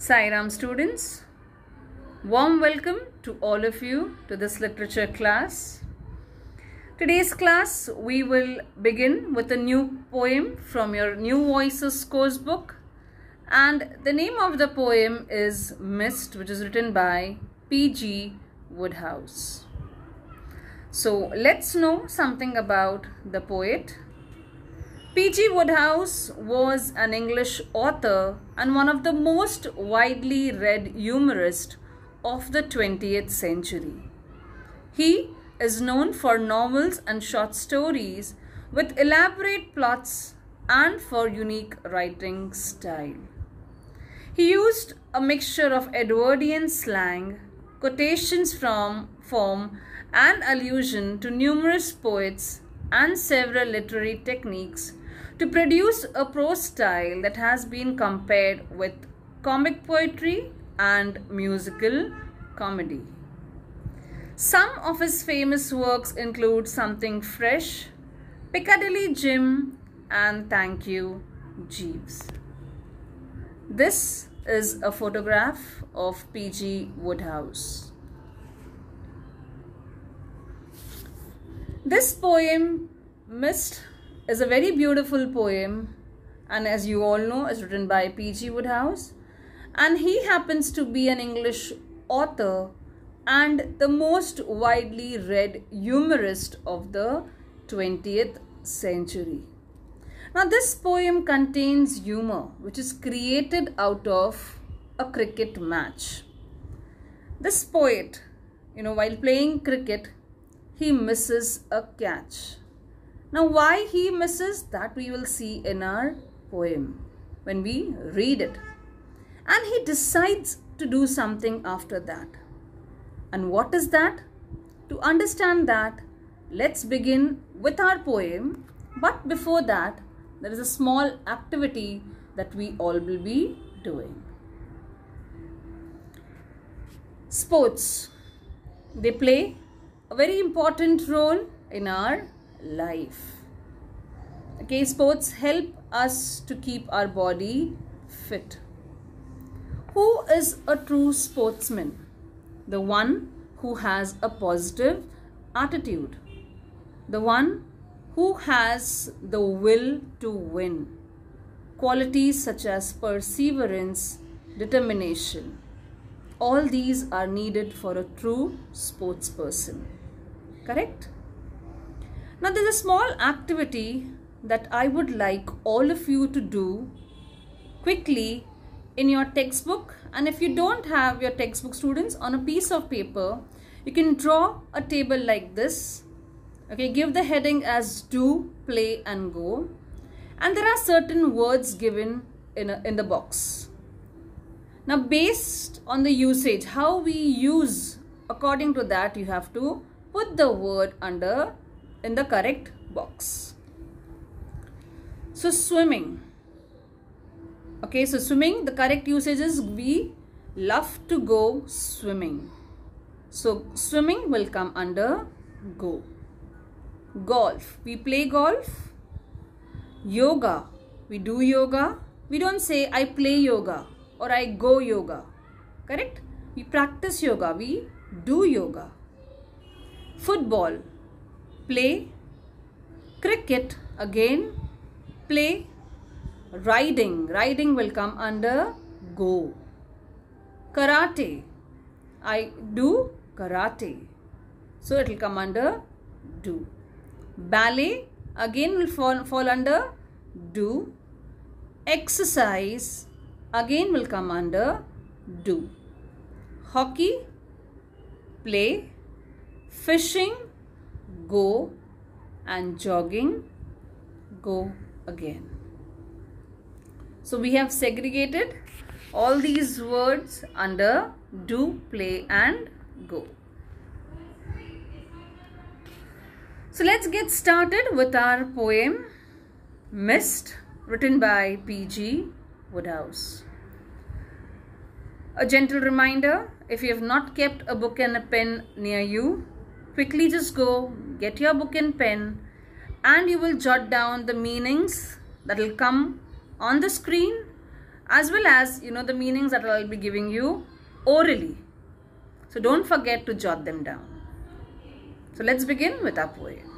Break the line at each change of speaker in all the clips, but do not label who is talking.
Sai Ram students, warm welcome to all of you to this literature class. Today's class we will begin with a new poem from your New Voices course book, and the name of the poem is Mist, which is written by P.G. Wodehouse. So let's know something about the poet. P.G. Wodehouse was an English author and one of the most widely read humorists of the 20th century. He is known for novels and short stories with elaborate plots and for unique writing style. He used a mixture of Edwardian slang, quotations from form and allusion to numerous poets and several literary techniques to produce a prose style that has been compared with comic poetry and musical comedy. Some of his famous works include Something Fresh, Piccadilly Jim, and Thank You, Jeeves. This is a photograph of P.G. Wodehouse. This poem, Mist, is a very beautiful poem, and as you all know, is written by P.G. Wodehouse, and he happens to be an English author and the most widely read humorist of the 20th century. Now this poem contains humor which is created out of a cricket match. This poet, while playing cricket, he misses a catch. Now why he misses, that we will see in our poem when we read it. And he decides to do something after that. And what is that? To understand that, let's begin with our poem. But before that, there is a small activity that we all will be doing. Sports. They play a very important role in our life. Okay, sports help us to keep our body fit. Who is a true sportsman? The one who has a positive attitude. The one who has the will to win. Qualities such as perseverance, determination. All these are needed for a true sports person. Correct? Now there is a small activity that I would like all of you to do quickly in your textbook, and if you don't have your textbook, students, on a piece of paper, you can draw a table like this. Okay, give the heading as do, play and go, and there are certain words given in the box. Now based on the usage, how we use, according to that you have to put the word in the correct box. So swimming. Okay, so swimming, the correct usage is we love to go swimming. So swimming will come under go. Golf, we play golf. Yoga, we do yoga. We don't say I play yoga or I go yoga. Correct? We practice yoga, we do yoga. Football, play. Cricket, again play. Riding will come under go. Karate, I do karate, so it will come under do. Ballet, again will fall under do. Exercise, again will come under do. Hockey, play. Fishing, go, and jogging, go again. So we have segregated all these words under do, play and go. So let's get started with our poem Mist, written by P.G. Wodehouse. A gentle reminder, if you have not kept a book and a pen near you, quickly just go get your book and pen, and you will jot down the meanings that will come on the screen as well as, the meanings that I'll be giving you orally. So don't forget to jot them down. So let's begin with our poem.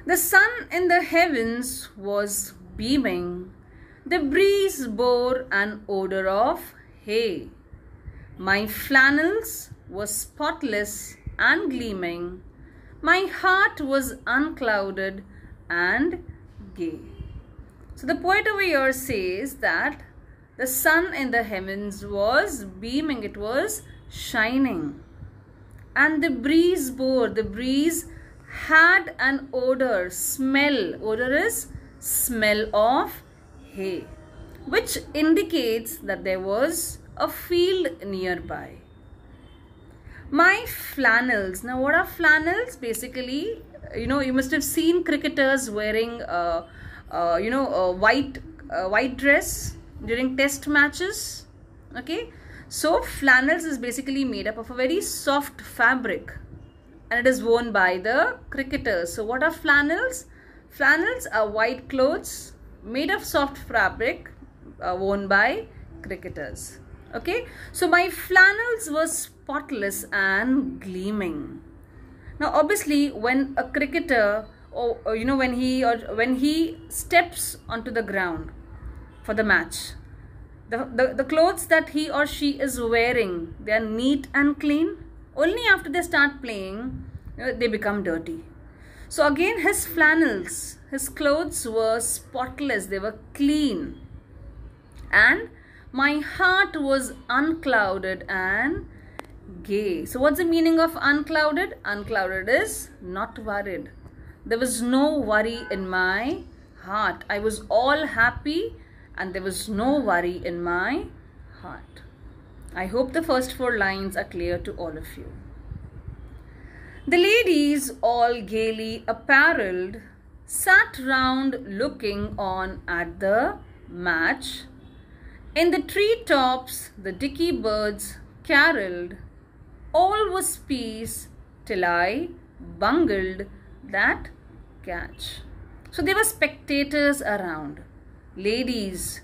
The sun in the heavens was beaming. The breeze bore an odor of hay. My flannels were spotless and gleaming. My heart was unclouded and gay. So the poet over here says that the sun in the heavens was beaming, it was shining. And the breeze had an odor, smell. Odor is smell of hay, which indicates that there was a field nearby. My flannels. Now what are flannels? Basically, you must have seen cricketers wearing a white dress during test matches. Okay, so flannels is basically made up of a very soft fabric, and it is worn by the cricketers. So what are flannels? Flannels are white clothes made of soft fabric worn by cricketers. Okay, so my flannels were spotless and gleaming. Now obviously when a cricketer when he steps onto the ground for the match, the clothes that he or she is wearing, they are neat and clean. Only after they start playing, they become dirty. So again, his flannels, his clothes were spotless, they were clean. And my heart was unclouded and gay. So what's the meaning of unclouded? Unclouded is not worried. There was no worry in my heart. I was all happy and there was no worry in my heart. I hope the first 4 lines are clear to all of you. The ladies, all gaily apparelled, sat round looking on at the match. In the treetops, the dicky birds carolled. All was peace till I bungled that catch. So there were spectators around. Ladies,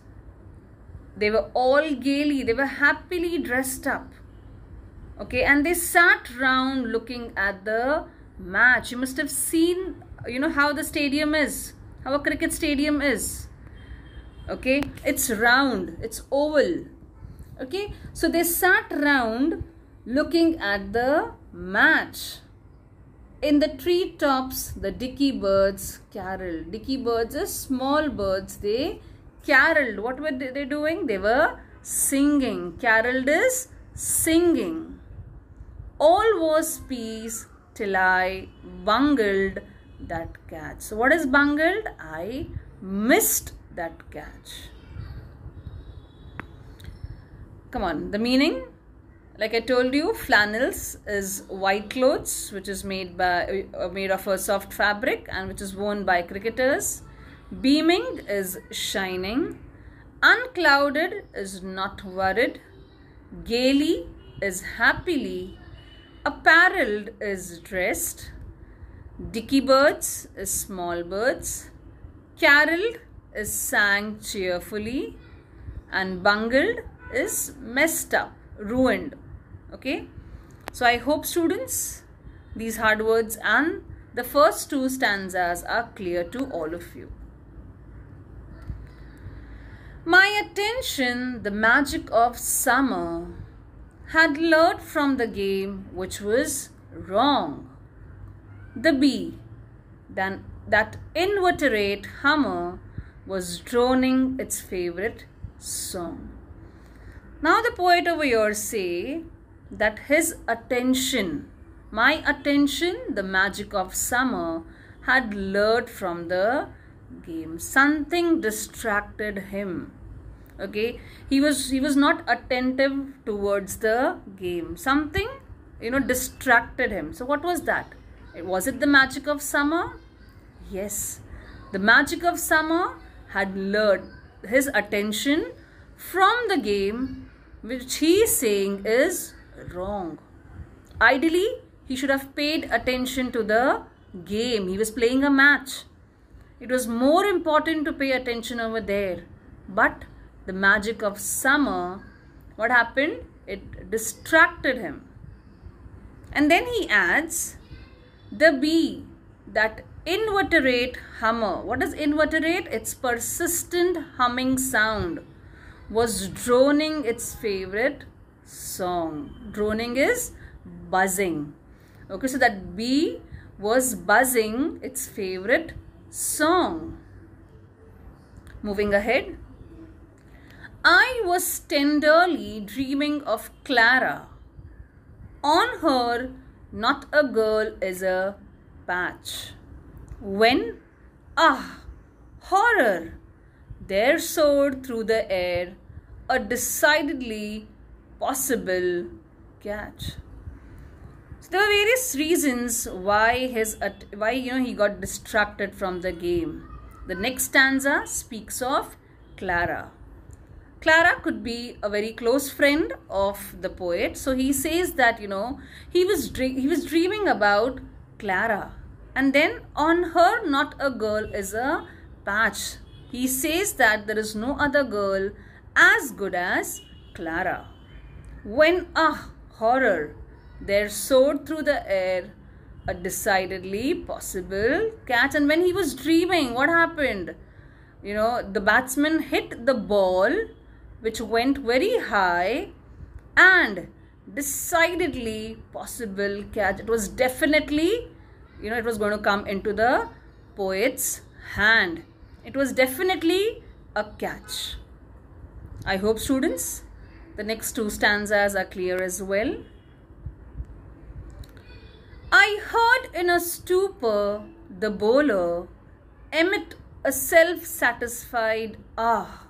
they were all gaily, they were happily dressed up. Okay, and they sat round looking at the match. You must have seen, how the stadium is, how a cricket stadium is. Okay, it's round, it's oval. Okay, so they sat round looking at the match. In the treetops, the dicky birds caroled. Dicky birds are small birds. They caroled. What were they doing? They were singing. Caroled is singing. All was peace till I bungled that catch. So what is bungled? I missed that catch. Come on, the meaning? Like I told you, flannels is white clothes which is made of a soft fabric and which is worn by cricketers. Beaming is shining. Unclouded is not worried. Gaily is happily. Apparelled is dressed. Dicky birds is small birds. Caroled is sang cheerfully. And bungled is messed up, ruined. Okay, so I hope students, these hard words and the first 2 stanzas are clear to all of you. My attention, the magic of summer, had lured from the game which was wrong. The bee, then that inveterate hummer, was droning its favorite song. Now the poet over here say that his attention, my attention, the magic of summer, had lured from the game. Something distracted him. Okay, he was not attentive towards the game. Something, distracted him. So what was that? Was it the magic of summer? Yes, the magic of summer had lured his attention from the game, which he is saying is wrong. Ideally, he should have paid attention to the game. He was playing a match. It was more important to pay attention over there. But the magic of summer, what happened? It distracted him. And then he adds, the bee, that inveterate hummer. What is inveterate? It's persistent humming sound, was droning its favorite song. Droning is buzzing. Okay, so that bee was buzzing its favorite song. Moving ahead. I was tenderly dreaming of Clara. On her, not a girl is a patch. When, horror, there soared through the air a decidedly possible catch. So there were various reasons why he got distracted from the game. The next stanza speaks of Clara. Clara could be a very close friend of the poet. So he says that, he was dreaming about Clara. And then on her, not a girl is a patch. He says that there is no other girl as good as Clara. When, horror, there soared through the air a decidedly possible catch. And when he was dreaming, what happened? The batsman hit the ball, which went very high, and decidedly possible catch. It was definitely, it was going to come into the poet's hand. It was definitely a catch. I hope, students, the next two stanzas are clear as well. I heard in a stupor the bowler emit a self-satisfied ah.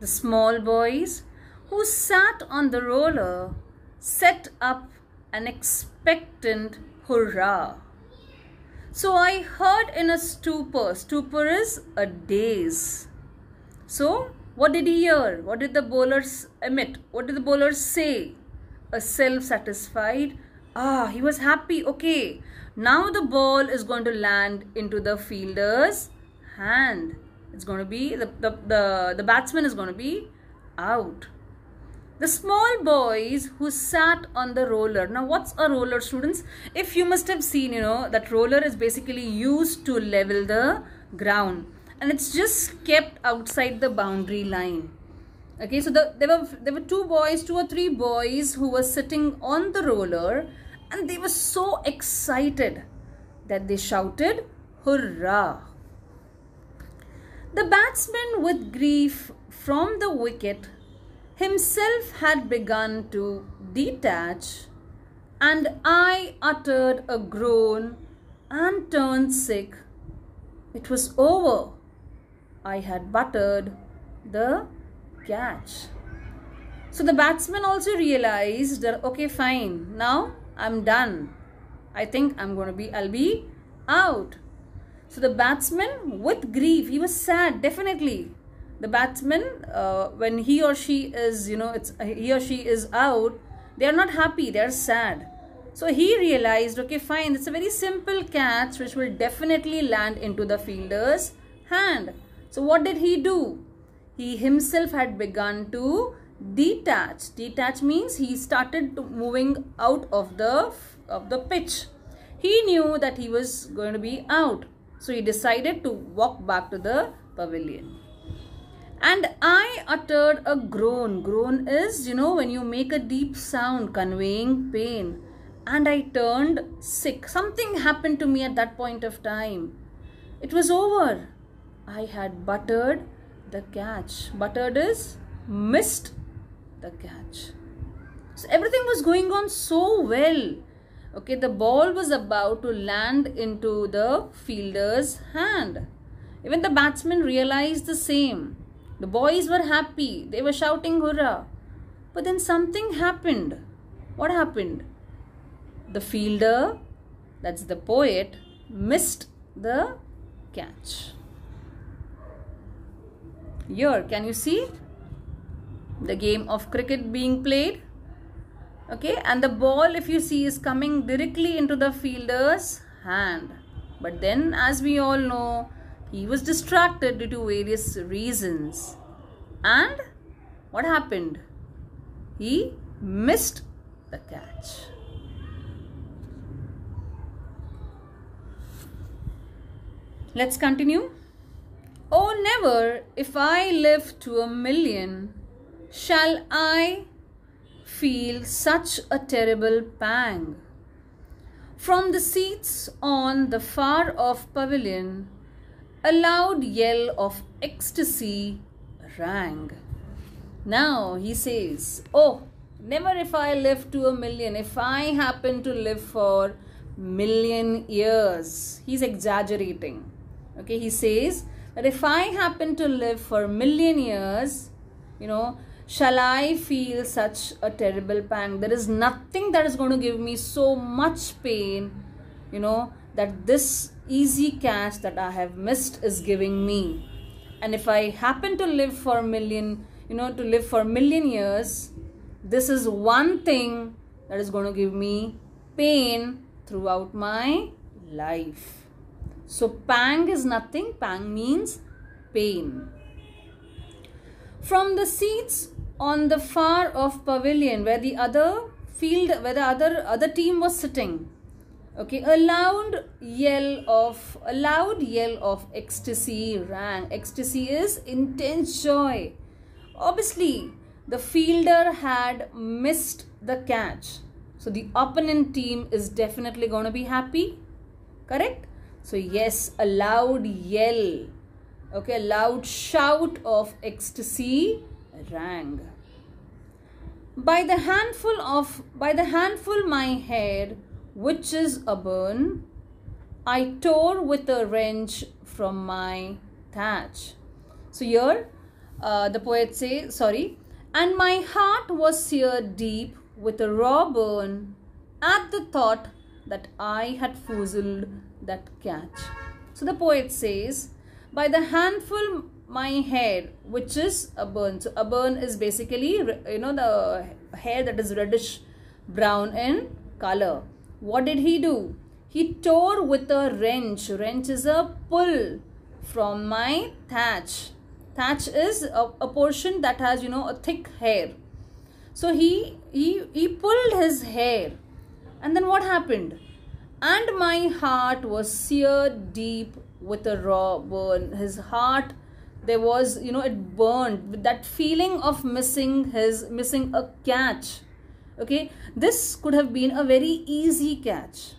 The small boys who sat on the roller set up an expectant hurrah. So I heard in a stupor. Stupor is a daze. So what did he hear? What did the bowlers emit? What did the bowlers say? A self-satisfied he was happy. Okay, now the ball is going to land into the fielder's hand. It's going to be, the batsman is going to be out. The small boys who sat on the roller. Now, what's a roller, students? If you must have seen, that roller is basically used to level the ground. And it's just kept outside the boundary line. Okay, so there were two or three boys who were sitting on the roller. And they were so excited that they shouted, hurrah. The batsman, with grief from the wicket, himself had begun to detach, and I uttered a groan and turned sick. It was over. I had buttered the catch. So the batsman also realized that, okay, fine, now I'm done. I think I'll be out. So the batsman, with grief, he was sad, definitely. The batsman, when he or she is, he or she is out, they are not happy, they are sad. So he realized, okay, fine, it's a very simple catch which will definitely land into the fielder's hand. So what did he do? He himself had begun to detach. Detach means he started moving out of the pitch. He knew that he was going to be out. So he decided to walk back to the pavilion. And I uttered a groan. Groan is, when you make a deep sound conveying pain. And I turned sick. Something happened to me at that point of time. It was over. I had buttered the catch. Buttered is missed the catch. So everything was going on so well. Okay, the ball was about to land into the fielder's hand. Even the batsman realized the same. The boys were happy. They were shouting hurrah. But then something happened. What happened? The fielder, that's the poet, missed the catch. Here, can you see the game of cricket being played? Okay, and the ball, if you see, is coming directly into the fielder's hand. But then, as we all know, he was distracted due to various reasons. And what happened? He missed the catch. Let's continue. Oh, never, if I live to 1,000,000, shall I feel such a terrible pang. From the seats on the far off pavilion, a loud yell of ecstasy rang. Now he says, oh, never if I live to 1,000,000, if I happen to live for 1,000,000 years. He's exaggerating. Okay, he says that if I happen to live for 1,000,000 years, shall I feel such a terrible pang. There is nothing that is going to give me so much pain, that this easy catch that I have missed is giving me. And if I happen to live for 1,000,000 years, this is one thing that is going to give me pain throughout my life. So pang is nothing. Pang means pain. From the seats on the far off pavilion where the other team was sitting, okay, a loud yell of ecstasy rang. Ecstasy is intense joy. Obviously, the fielder had missed the catch. So the opponent team is definitely going to be happy. Correct? So yes, a loud yell, okay, a loud shout of ecstasy rang. By the handful my hair, which is a burn, I tore with a wrench from my thatch. So here the poet says, and my heart was seared deep with a raw burn at the thought that I had foozled that catch. So the poet says, by the handful my hair, which is a burn. So a burn is basically, the hair that is reddish brown in color. What did he do? He tore with a wrench. Wrench is a pull from my thatch. Thatch is a portion that has, a thick hair. So he pulled his hair. And then what happened? And my heart was seared deep with a raw burn. His heart, there was, it burned with that feeling of missing a catch. Okay, this could have been a very easy catch.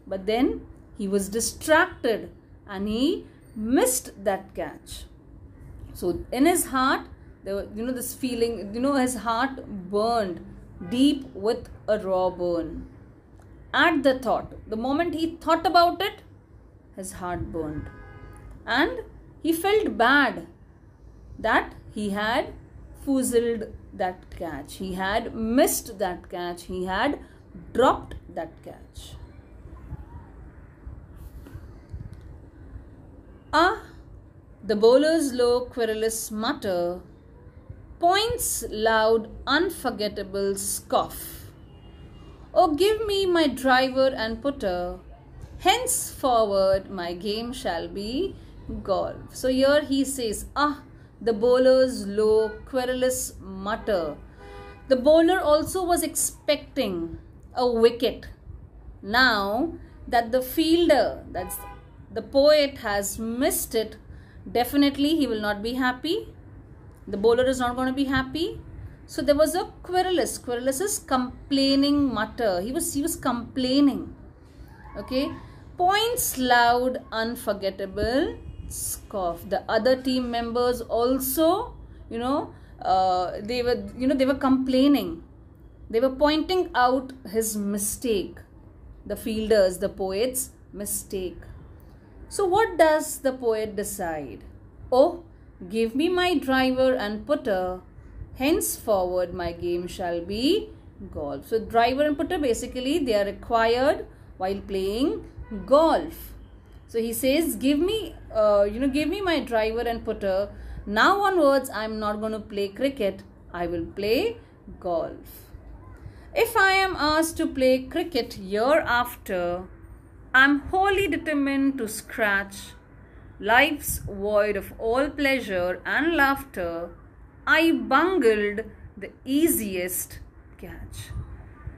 But then he was distracted and he missed that catch. So in his heart, there was, this feeling, his heart burned deep with a raw burn. At the thought, the moment he thought about it, his heart burned. And he felt bad that he had foozled that catch. He had missed that catch. He had dropped that catch. The bowler's low querulous mutter, points loud unforgettable scoff. Oh, give me my driver and putter, henceforward my game shall be golf. So here he says, the bowler's low querulous mutter. The bowler also was expecting a wicket. Now that the fielder, that's the poet, has missed it, definitely he will not be happy. The bowler is not going to be happy. So there was a querulous. Querulous is complaining mutter. He was complaining. Okay. Points loud, unforgettable scoff. The other team members also, they were complaining. They were pointing out his mistake. The fielders, the poet's mistake. So what does the poet decide? Oh, give me my driver and putter, henceforward my game shall be golf. So driver and putter, basically they are required while playing golf. So he says, give me my driver and putter. Now onwards, I'm not going to play cricket. I will play golf. If I am asked to play cricket year after, I'm wholly determined to scratch life's void of all pleasure and laughter I bungled the easiest catch.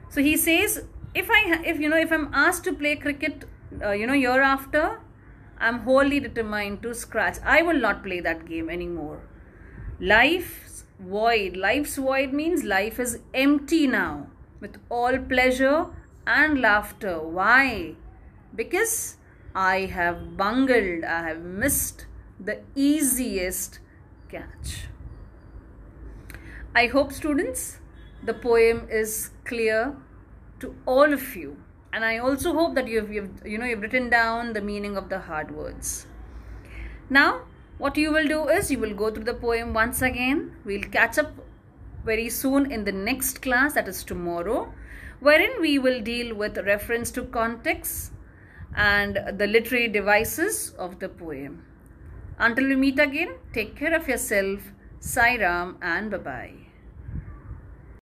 So he says, if I'm asked to play cricket, year after, I'm wholly determined to scratch. I will not play that game anymore. Life's void means life is empty now, with all pleasure and laughter. Why? Because I have bungled, I have missed the easiest catch. I hope, students, the poem is clear to all of you, and I also hope that you've written down the meaning of the hard words. Now what you will do is you will go through the poem once again. We'll catch up very soon in the next class, that is tomorrow, wherein we will deal with reference to context and the literary devices of the poem. Until we meet again, take care of yourself. Sai Ram and bye-bye.